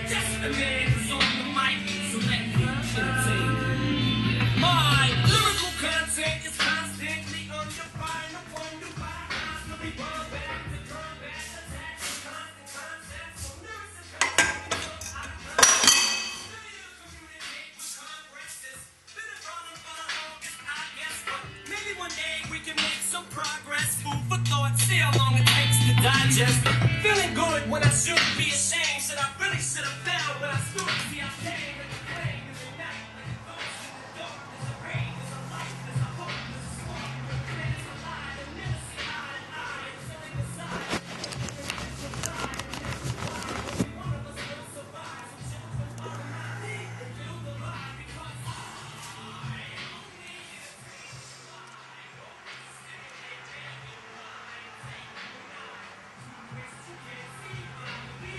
Just the man who's on the mic, so let me entertain you. My lyrical content is constantly under fire. No wonder why I constantly run back to drum back attacks and constant concepts. So lyrics and concepts out of context. Communicate with congresses. Been a running for the longest, I guess, but maybe one day we can make some progress. Food for thought, see how long it takes to digest. Feeling good when I should be ashamed. Said I really should have failed, but I stood. See, I came in the flame, in the night, like a ghost in the dark. There's a rain, there's a light, there's a hope, there's a spark. There's a lie, and never see eye to eye. It's only the side. Only one of us will survive. So children follow my lead and build the lie because you can't see my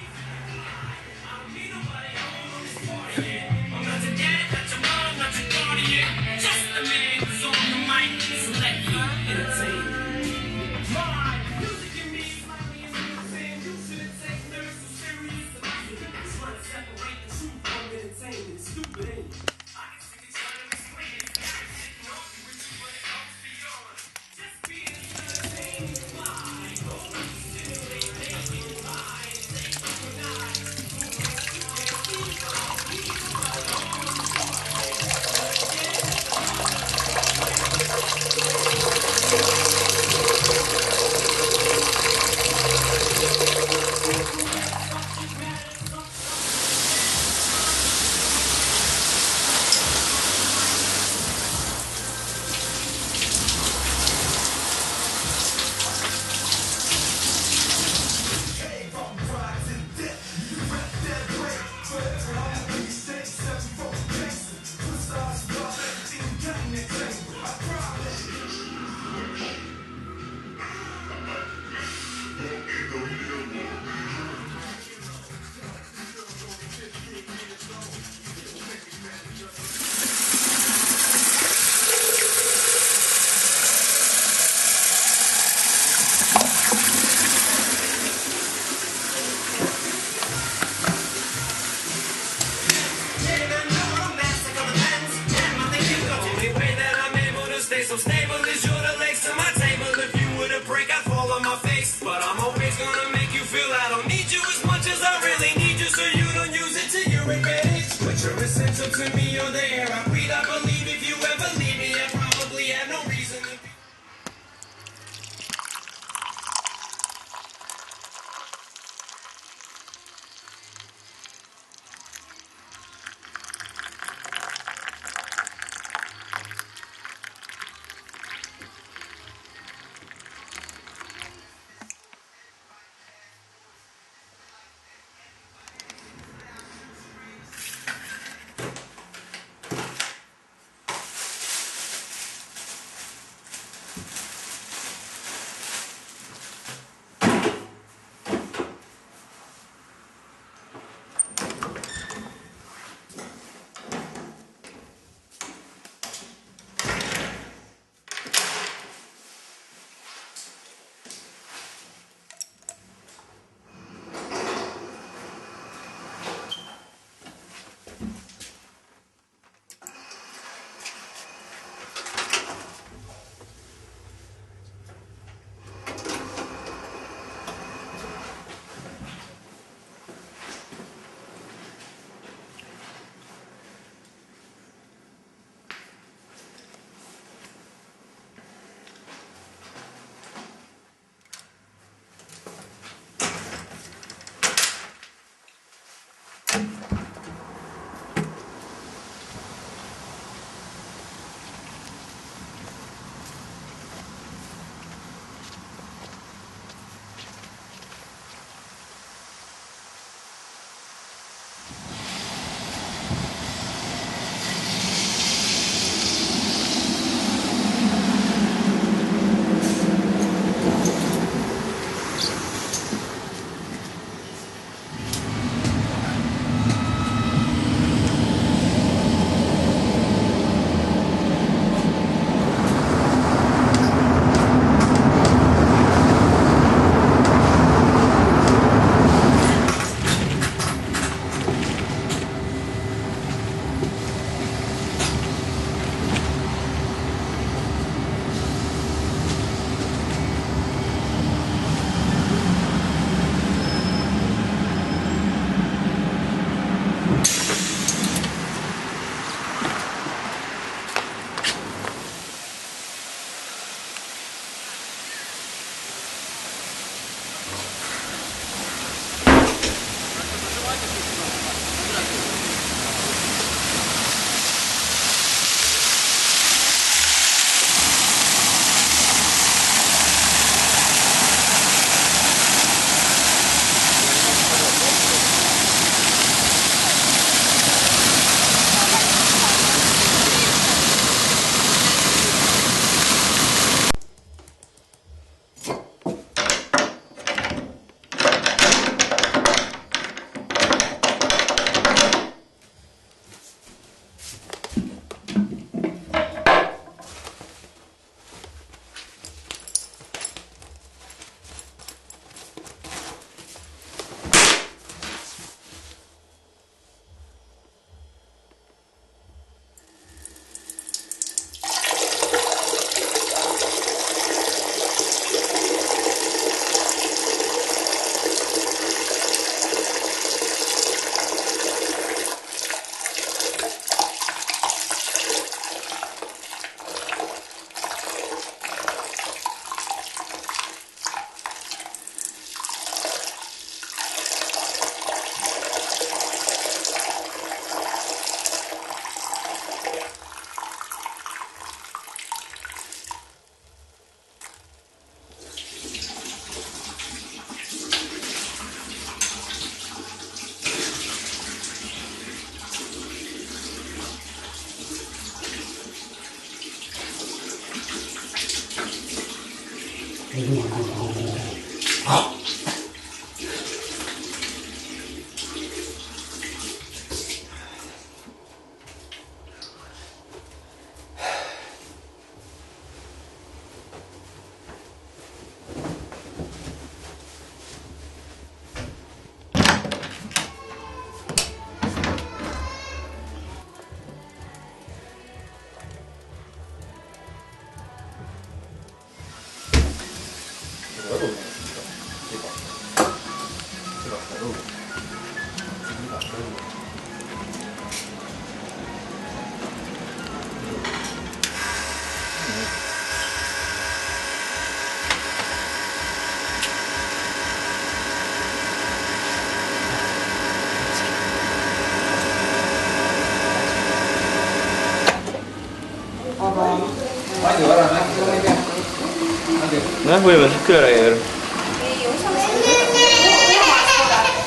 Nojah, põhimõtteliselt küll ära käia.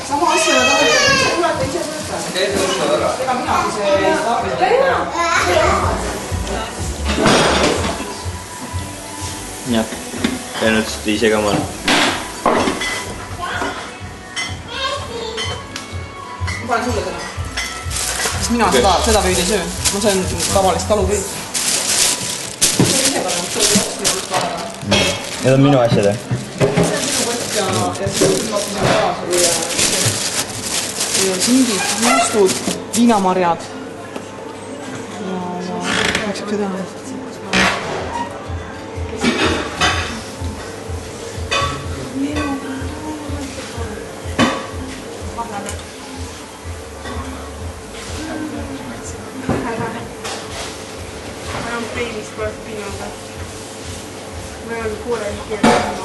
sama asja nad tulete ise võtta. Ega minagi see jah, ja nüüd ise ka mõne. Ma panen sulle täna. Sest mina seda püüdi ei söö. Ma söön tavalist talupüüd. Need on minu asjad, jah? Ja singid, juustud, viinamarjad ja miks seda on? Enam peilist kohe piinaga. Me oleme kuule